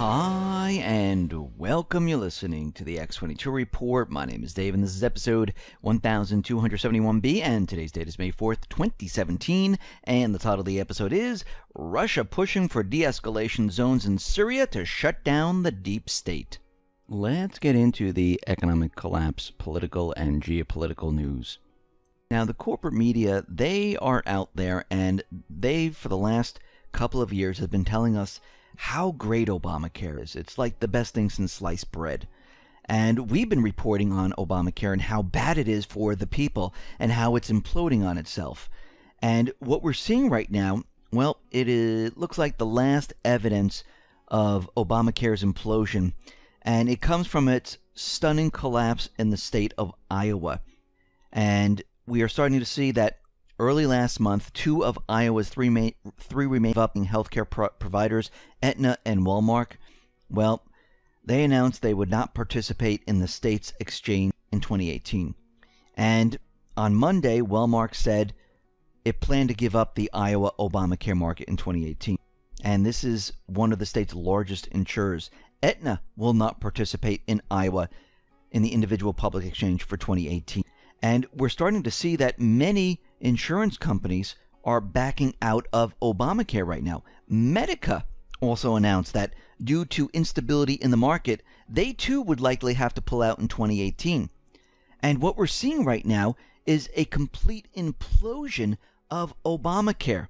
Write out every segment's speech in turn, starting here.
Hi, and welcome. You're listening to the X22 Report. My name is Dave, and this is episode 1271B, and today's date is May 4th, 2017, and the title of the episode is Russia Pushing for De-Escalation Zones in Syria to Shut Down the Deep State. Let's get into the economic collapse, political and geopolitical news. Now, the corporate media, they are out there, and they, for the last couple of years, have been telling us how great Obamacare is. It's like the best thing since sliced bread. And we've been reporting on Obamacare and how bad it is for the people and how it's imploding on itself. And what we're seeing right now, well, it looks like the last evidence of Obamacare's implosion, and it comes from its stunning collapse in the state of Iowa. And we are starting to see that early last month, two of Iowa's three remaining healthcare providers, Aetna and Walmart, well, they announced they would not participate in the state's exchange in 2018. And on Monday, Walmart said it planned to give up the Iowa Obamacare market in 2018. And this is one of the state's largest insurers. Aetna will not participate in Iowa in the individual public exchange for 2018. And we're starting to see that many insurance companies are backing out of Obamacare right now. Medica also announced that due to instability in the market, they too would likely have to pull out in 2018. And what we're seeing right now is a complete implosion of Obamacare.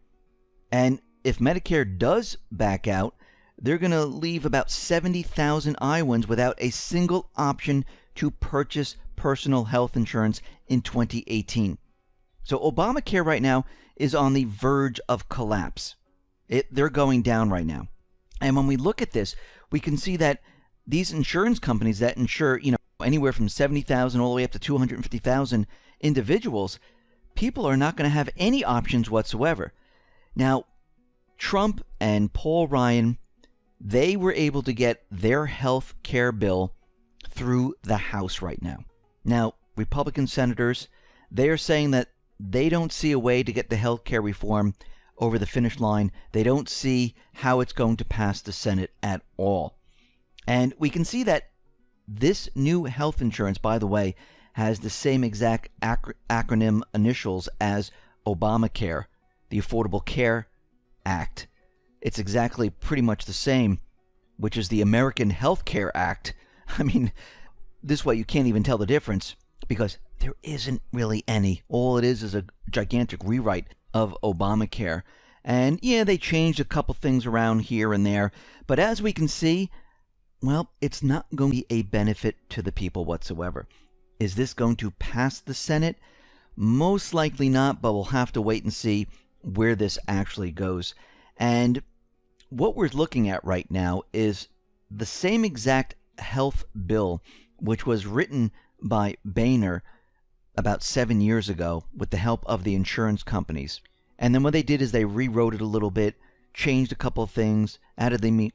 And if Medicare does back out, they're going to leave about 70,000 Iowans without a single option to purchase personal health insurance in 2018. So Obamacare right now is on the verge of collapse. They're going down right now. And when we look at this, we can see that these insurance companies that insure, anywhere from 70,000 all the way up to 250,000 individuals, people are not going to have any options whatsoever. Now, Trump and Paul Ryan, they were able to get their health care bill through the House right now. Now, Republican senators, they are saying that they don't see a way to get the health care reform over the finish line. They don't see how it's going to pass the Senate at all. And we can see that this new health insurance, by the way, has the same exact acronym initials as Obamacare, the Affordable Care Act. It's exactly pretty much the same, which is the American Health Care Act. I mean, this way you can't even tell the difference because there isn't really any. All it is a gigantic rewrite of Obamacare. And yeah, they changed a couple things around here and there. But as we can see, well, it's not going to be a benefit to the people whatsoever. Is this going to pass the Senate? Most likely not, but we'll have to wait and see where this actually goes. And what we're looking at right now is the same exact health bill, which was written by Boehner about 7 years ago with the help of the insurance companies. And then what they did is they rewrote it a little bit, changed a couple of things, added the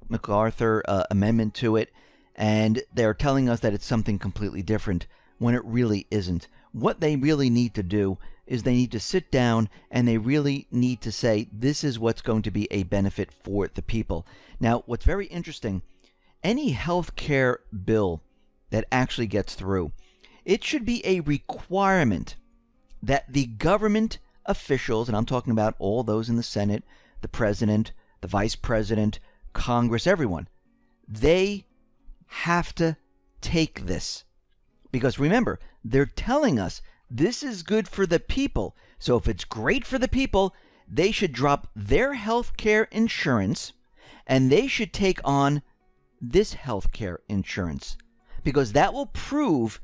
MacArthur amendment to it, and they're telling us that it's something completely different when it really isn't. What they really need to do is they need to sit down and they really need to say this is what's going to be a benefit for the people. Now, what's very interesting, any health care bill that actually gets through, it should be a requirement that the government officials, and I'm talking about all those in the Senate, the president, the vice president, Congress, everyone, they have to take this. Because remember, they're telling us this is good for the people. So if it's great for the people, they should drop their health care insurance and they should take on this health care insurance. Because that will prove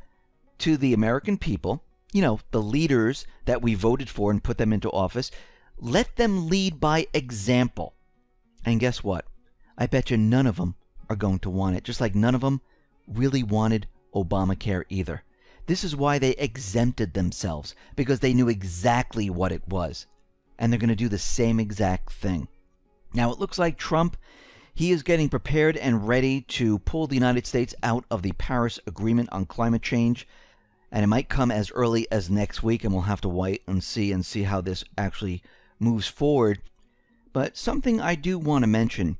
to the American people, the leaders that we voted for and put them into office, let them lead by example. And guess what? I bet you none of them are going to want it, just like none of them really wanted Obamacare either. This is why they exempted themselves, because they knew exactly what it was. And they're going to do the same exact thing. Now, it looks like Trump, he is getting prepared and ready to pull the United States out of the Paris Agreement on climate change. And it might come as early as next week, and we'll have to wait and see how this actually moves forward. But something I do want to mention,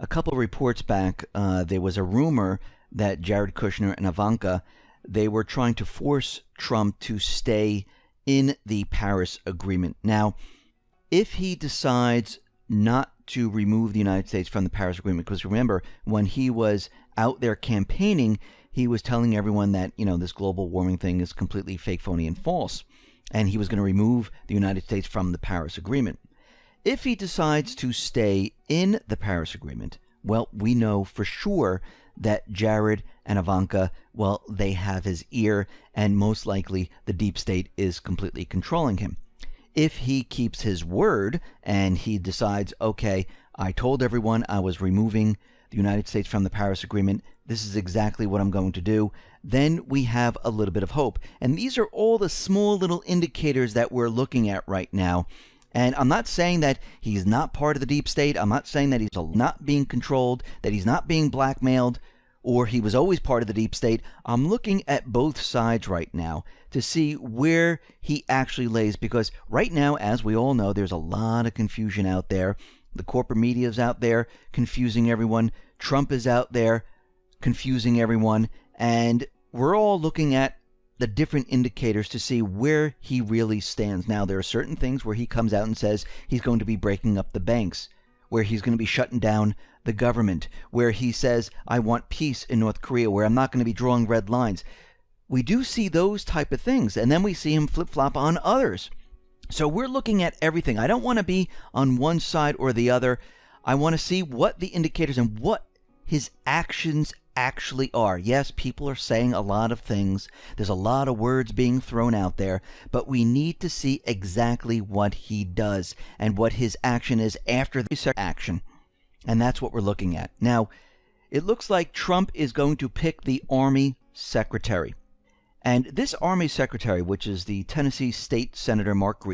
a couple of reports back, there was a rumor that Jared Kushner and Ivanka, they were trying to force Trump to stay in the Paris Agreement. Now, if he decides not to remove the United States from the Paris Agreement, because remember, when he was out there campaigning, he was telling everyone that, this global warming thing is completely fake, phony, and false, and he was going to remove the United States from the Paris Agreement. If he decides to stay in the Paris Agreement, well, we know for sure that Jared and Ivanka, well, they have his ear, and most likely the deep state is completely controlling him. If he keeps his word and he decides, okay, I told everyone I was removing the United States from the Paris Agreement, this is exactly what I'm going to do, then we have a little bit of hope. And these are all the small little indicators that we're looking at right now. And I'm not saying that he's not part of the deep state. I'm not saying that he's not being controlled, that he's not being blackmailed, or he was always part of the deep state. I'm looking at both sides right now to see where he actually lays, because right now, as we all know, there's a lot of confusion out there. The corporate media is out there confusing everyone. Trump is out there confusing everyone. And we're all looking at the different indicators to see where he really stands. Now, there are certain things where he comes out and says he's going to be breaking up the banks, where he's going to be shutting down the government, where he says, I want peace in North Korea, where I'm not going to be drawing red lines. We do see those type of things, and then we see him flip-flop on others. So we're looking at everything. I don't want to be on one side or the other. I want to see what the indicators and what his actions actually are. Yes, people are saying a lot of things. There's a lot of words being thrown out there, but we need to see exactly what he does and what his action is after the action. And that's what we're looking at. Now, it looks like Trump is going to pick the Army Secretary. And this Army Secretary, which is the Tennessee State Senator Marc,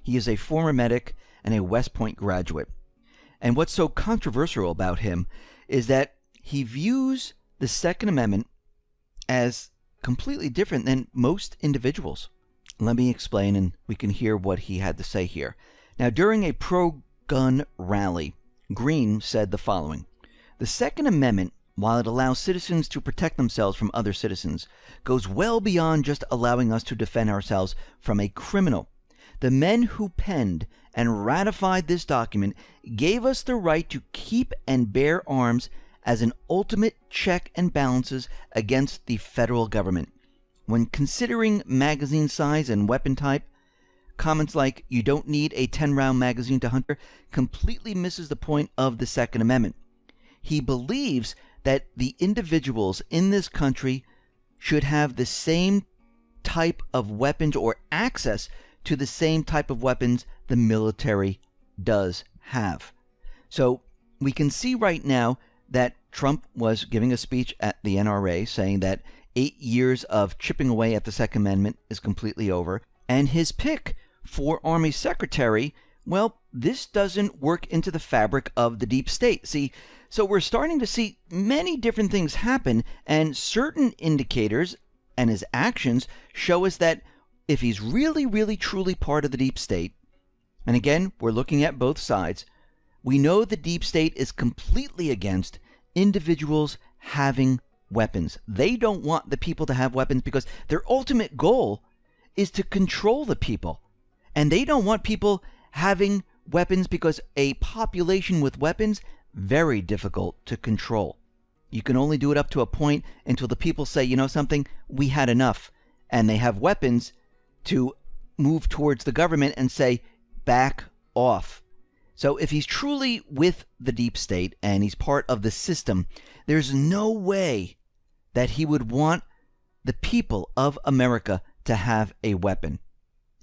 he is a former medic and a West Point graduate. And what's so controversial about him is that he views the Second Amendment as completely different than most individuals. Let me explain, and we can hear what he had to say here. Now, during a pro-gun rally, Green said the following: "The Second Amendment, while it allows citizens to protect themselves from other citizens, goes well beyond just allowing us to defend ourselves from a criminal. The men who penned and ratified this document gave us the right to keep and bear arms as an ultimate check and balances against the federal government. When considering magazine size and weapon type, comments like 'you don't need a 10-round magazine to hunt' completely misses the point of the Second Amendment. He believes that the individuals in this country should have the same type of weapons or access to the same type of weapons the military does have." So we can see right now that Trump was giving a speech at the NRA saying that 8 years of chipping away at the Second Amendment is completely over. And his pick for Army Secretary, well, this doesn't work into the fabric of the deep state. See, so we're starting to see many different things happen, and certain indicators and his actions show us that if he's really, really, truly part of the deep state, and again, we're looking at both sides, we know the deep state is completely against individuals having weapons. They don't want the people to have weapons because their ultimate goal is to control the people. And they don't want people having weapons because a population with weapons, very difficult to control. You can only do it up to a point until the people say, you know something, we had enough. And they have weapons to move towards the government and say, back off. So if he's truly with the deep state and he's part of the system, there's no way that he would want the people of America to have a weapon.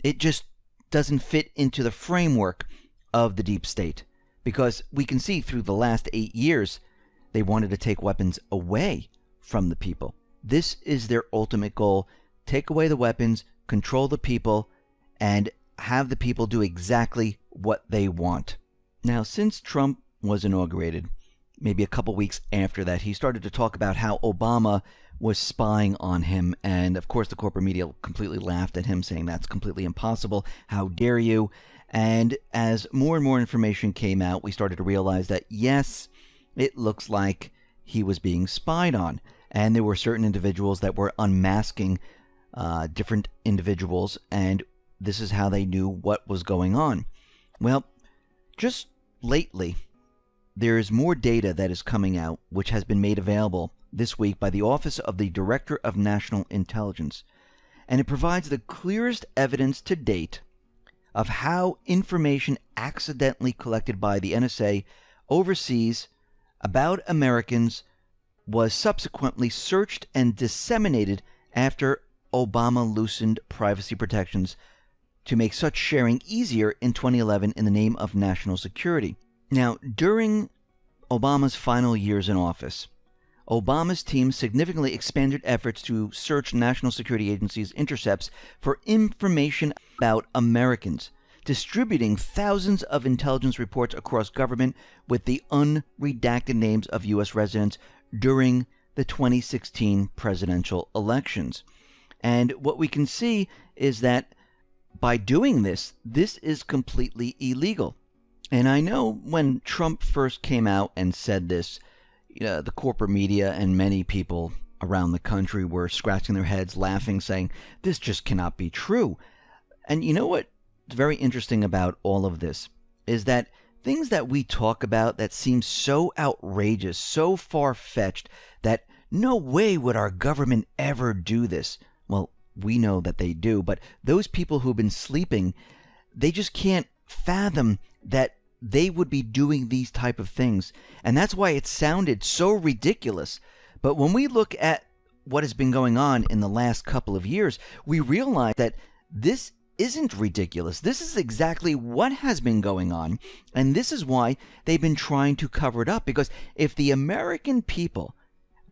It just doesn't fit into the framework of the deep state, because we can see through the last 8 years, they wanted to take weapons away from the people. This is their ultimate goal: take away the weapons, control the people, and have the people do exactly what they want. Now, since Trump was inaugurated, maybe a couple weeks after that, he started to talk about how Obama was spying on him. And of course, the corporate media completely laughed at him, saying that's completely impossible. How dare you? And as more and more information came out, we started to realize that, yes, it looks like he was being spied on. And there were certain individuals that were unmasking different individuals, and this is how they knew what was going on. Well, just lately, there is more data that is coming out, which has been made available this week by the Office of the Director of National Intelligence. And it provides the clearest evidence to date of how information accidentally collected by the NSA overseas about Americans was subsequently searched and disseminated after Obama loosened privacy protections to make such sharing easier in 2011 in the name of national security. Now, during Obama's final years in office, Obama's team significantly expanded efforts to search national security agencies' intercepts for information about Americans, distributing thousands of intelligence reports across government with the unredacted names of U.S. residents during the 2016 presidential elections. And what we can see is that by doing this, this is completely illegal. And I know when Trump first came out and said this, the corporate media and many people around the country were scratching their heads, laughing, saying, this just cannot be true. And you know what's very interesting about all of this is that things that we talk about that seem so outrageous, so far-fetched, that no way would our government ever do this. Well, we know that they do, but those people who've been sleeping, they just can't fathom that they would be doing these type of things. And that's why it sounded so ridiculous. But when we look at what has been going on in the last couple of years, we realize that this isn't ridiculous. This is exactly what has been going on. And this is why they've been trying to cover it up. Because if the American people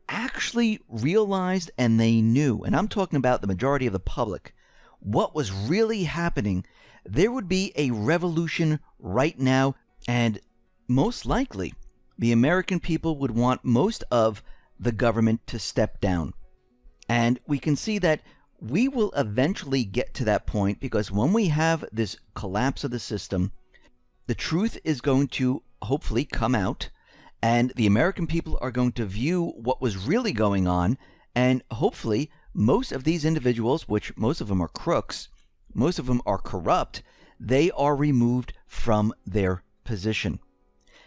actually realized and they knew, and I'm talking about the majority of the public, what was really happening, there would be a revolution right now, and most likely the American people would want most of the government to step down. And we can see that we will eventually get to that point, because when we have this collapse of the system, the truth is going to hopefully come out, and the American people are going to view what was really going on, and hopefully most of these individuals, which most of them are crooks, most of them are corrupt, they are removed from their position.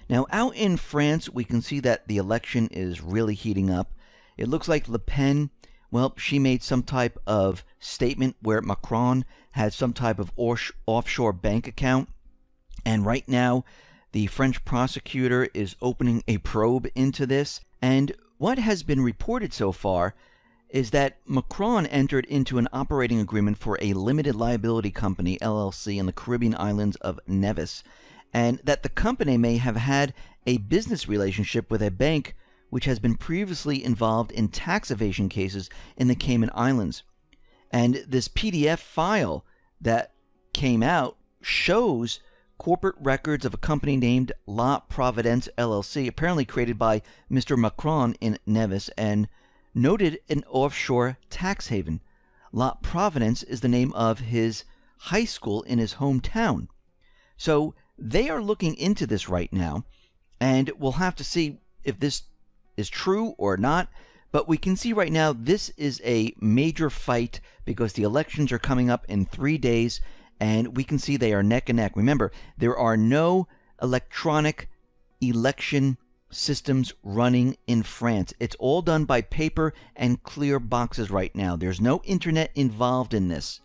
Now, out in France, we can see that the election is really heating up. It looks like Le Pen, well, she made some type of statement where Macron had some type of offshore bank account, and right now the French prosecutor is opening a probe into this. And what has been reported so far is that Macron entered into an operating agreement for a limited liability company, LLC, in the Caribbean islands of Nevis, and that the company may have had a business relationship with a bank which has been previously involved in tax evasion cases in the Cayman Islands. And this PDF file that came out shows corporate records of a company named La Providence LLC, apparently created by Mr. Macron in Nevis, and noted an offshore tax haven. La Providence is the name of his high school in his hometown. So they are looking into this right now, and we'll have to see if this is true or not. But we can see right now this is a major fight, because the elections are coming up in 3 days, and we can see they are neck and neck. Remember, there are no electronic election systems running in France. It's all done by paper and clear boxes right now. There's no internet involved in this.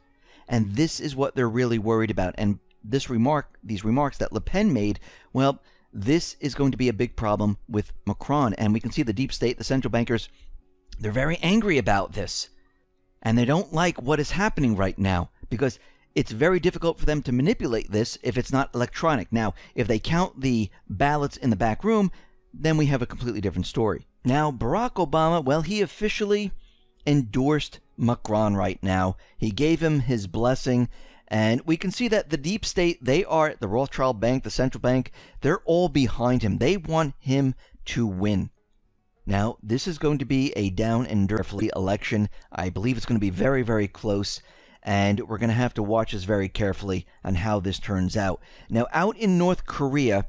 And this is what they're really worried about. And these remarks that Le Pen made, well, this is going to be a big problem with Macron. And we can see the deep state, the central bankers, they're very angry about this. And they don't like what is happening right now, because it's very difficult for them to manipulate this if it's not electronic. Now, if they count the ballots in the back room, then we have a completely different story. Now, Barack Obama, well, he officially endorsed Macron right now. He gave him his blessing, and we can see that the deep state, they are the Rothschild Bank, the central bank, they're all behind him. They want him to win. Now, this is going to be a down and dirty election. I believe it's going to be very, very close, and we're going to have to watch this very carefully on how this turns out. Now, out in North Korea,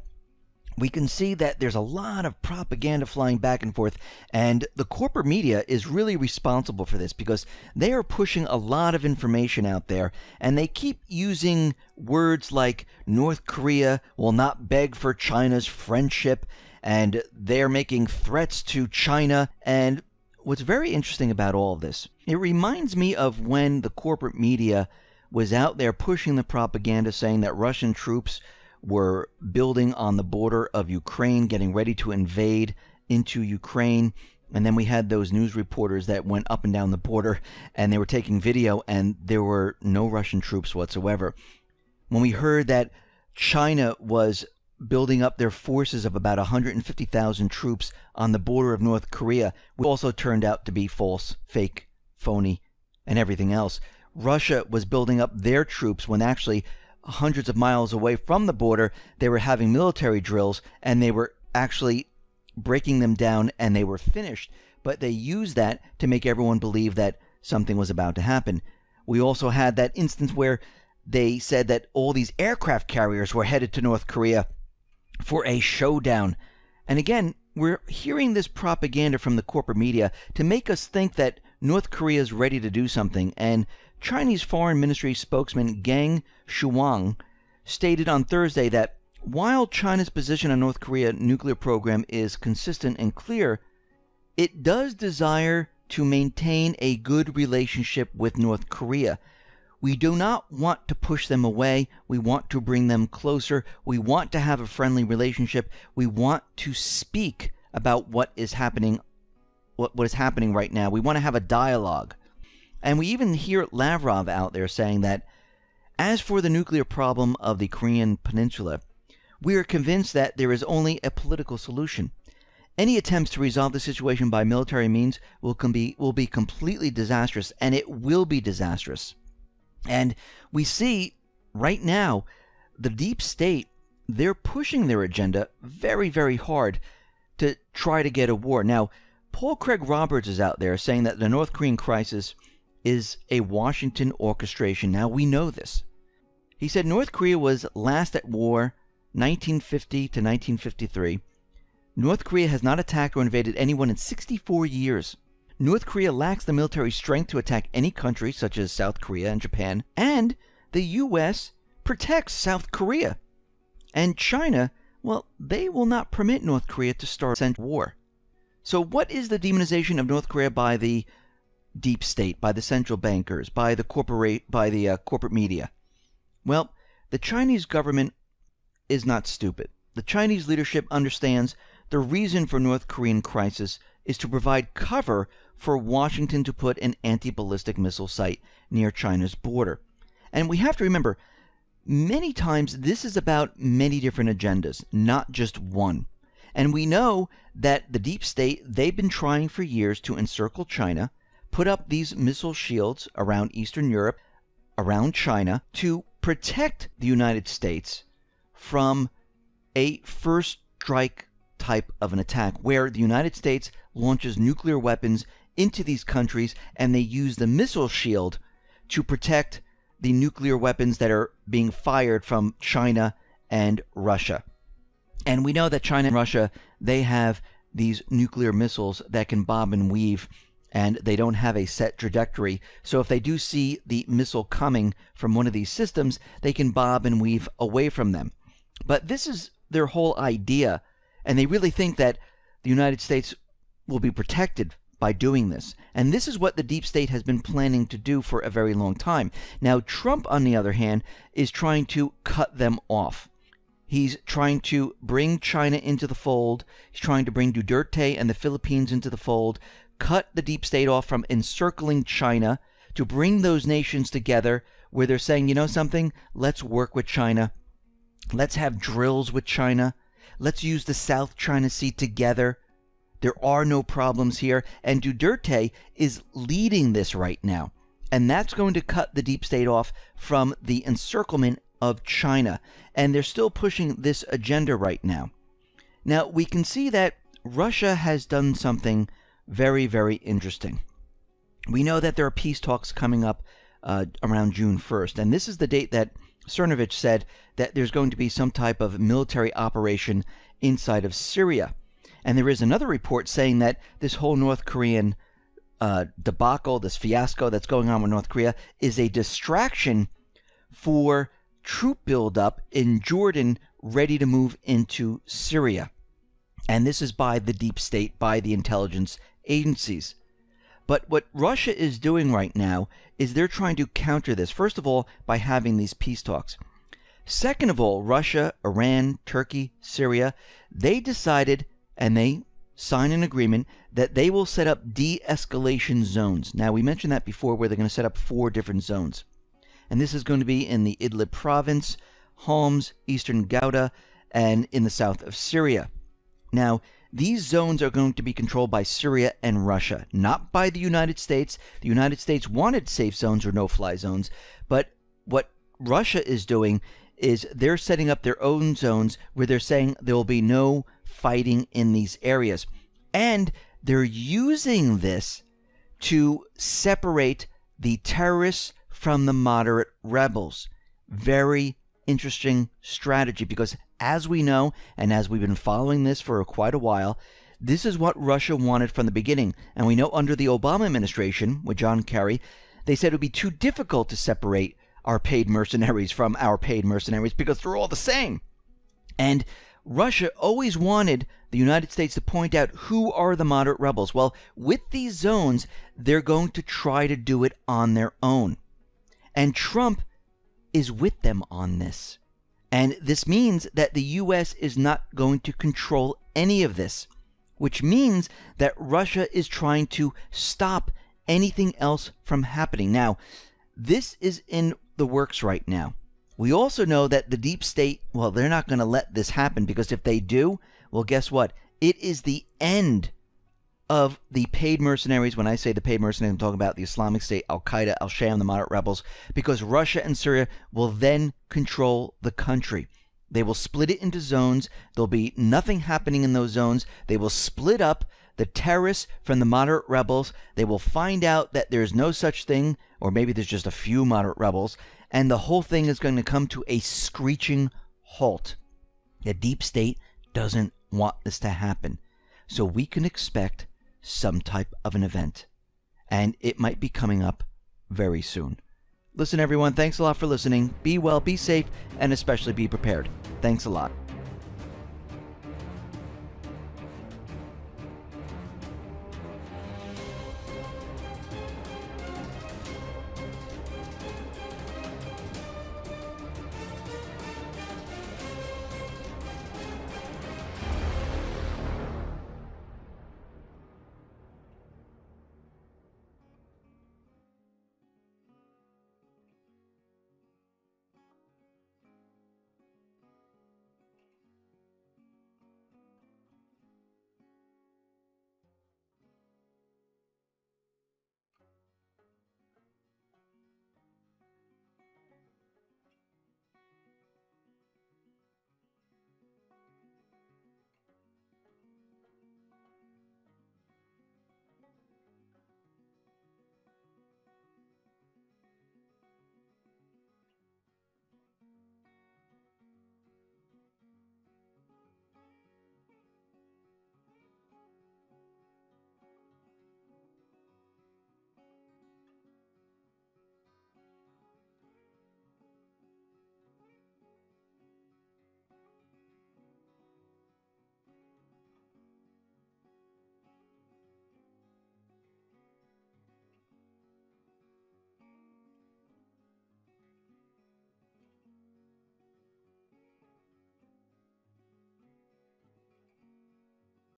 we can see that there's a lot of propaganda flying back and forth, and the corporate media is really responsible for this because they are pushing a lot of information out there, and they keep using words like North Korea will not beg for China's friendship, and they're making threats to China. And what's very interesting about all of this, it reminds me of when the corporate media was out there pushing the propaganda saying that Russian troops were building on the border of Ukraine, getting ready to invade into Ukraine. And then we had those news reporters that went up and down the border, and they were taking video, and there were no Russian troops whatsoever. When we heard that China was building up their forces of about 150,000 troops on the border of North Korea, which also turned out to be false, fake, phony, and everything else. Russia was building up their troops when actually hundreds of miles away from the border, they were having military drills, and they were actually breaking them down, and they were finished. But they used that to make everyone believe that something was about to happen. We also had that instance where they said that all these aircraft carriers were headed to North Korea for a showdown. And again, we're hearing this propaganda from the corporate media to make us think that North Korea is ready to do something. And Chinese Foreign Ministry spokesman Geng Shuang stated on Thursday that while China's position on North Korea's nuclear program is consistent and clear, it does desire to maintain a good relationship with North Korea. We do not want to push them away. We want to bring them closer. We want to have a friendly relationship. We want to speak about what is happening right now. We want to have a dialogue. And we even hear Lavrov out there saying that as for the nuclear problem of the Korean Peninsula, we are convinced that there is only a political solution. Any attempts to resolve the situation by military means will be completely disastrous, and it will be disastrous. And we see right now the deep state, they're pushing their agenda very, very hard to try to get a war. Now, Paul Craig Roberts is out there saying that the North Korean crisis is a Washington orchestration. Now, we know this. He said North Korea was last at war 1950 to 1953. North Korea has not attacked or invaded anyone in 64 years. North Korea lacks the military strength to attack any country, such as South Korea and Japan, and the U.S. protects South Korea. And China, well, they will not permit North Korea to start a war. So what is the demonization of North Korea by the deep state, by the central bankers, by the corporate media? Well, the Chinese government is not stupid. The Chinese leadership understands the reason for North Korean crisis is to provide cover for Washington to put an anti-ballistic missile site near China's border. And we have to remember, many times this is about many different agendas, not just one. And we know that the deep state, they've been trying for years to encircle China, put up these missile shields around Eastern Europe, around China, to protect the United States from a first strike type of an attack, where the United States launches nuclear weapons into these countries, and they use the missile shield to protect the nuclear weapons that are being fired from China and Russia. And we know that China and Russia, they have these nuclear missiles that can bob and weave, and they don't have a set trajectory. So if they do see the missile coming from one of these systems, they can bob and weave away from them. But this is their whole idea, and they really think that the United States will be protected by doing this. And this is what the deep state has been planning to do for a very long time. Now, Trump, on the other hand, is trying to cut them off. He's trying to bring China into the fold. He's trying to bring Duterte and the Philippines into the fold, cut the deep state off from encircling China, to bring those nations together where they're saying, you know something, let's work with China. Let's have drills with China. Let's use the South China Sea together. There are no problems here. And Duterte is leading this right now. And that's going to cut the deep state off from the encirclement of China. And they're still pushing this agenda right now. Now, we can see that Russia has done something very, very interesting. We know that there are peace talks coming up around June 1st. And this is the date that Cernovich said that there's going to be some type of military operation inside of Syria. And there is another report saying that this whole North Korean debacle, this fiasco that's going on with North Korea, is a distraction for troop buildup in Jordan ready to move into Syria. And this is by the deep state, by the intelligence agencies. But what Russia is doing right now is they're trying to counter this, first of all, by having these peace talks. Second of all, Russia, Iran, Turkey, Syria, they decided, and they signed an agreement, that they will set up de-escalation zones. Now, we mentioned that before, where they're going to set up 4 different zones. And this is going to be in the Idlib province, Homs, eastern Ghouta, and in the south of Syria. Now, these zones are going to be controlled by Syria and Russia, not by the United States. The United States wanted safe zones or no-fly zones, but what Russia is doing is they're setting up their own zones where they're saying there will be no fighting in these areas. And they're using this to separate the terrorists from the moderate rebels. Very interesting strategy, because as we know, and as we've been following this for quite a while, this is what Russia wanted from the beginning. And we know under the Obama administration, with John Kerry, they said it would be too difficult to separate our paid mercenaries from our paid mercenaries because they're all the same. And Russia always wanted the United States to point out who are the moderate rebels. Well, with these zones, they're going to try to do it on their own. And Trump is with them on this. And this means that the U.S. is not going to control any of this, which means that Russia is trying to stop anything else from happening. Now, this is in the works right now. We also know that the deep state, well, they're not going to let this happen, because if they do, well, guess what? It is the end of the paid mercenaries. When I say the paid mercenaries, I'm talking about the Islamic State, Al-Qaeda, Al-Sham, the moderate rebels, because Russia and Syria will then control the country. They will split it into zones. There'll be nothing happening in those zones. They will split up the terrorists from the moderate rebels. They will find out that there's no such thing, or maybe there's just a few moderate rebels, and the whole thing is going to come to a screeching halt. The deep state doesn't want this to happen. So we can expect some type of an event. And it might be coming up very soon. Listen, everyone, thanks a lot for listening. Be well, be safe, and especially be prepared. Thanks a lot.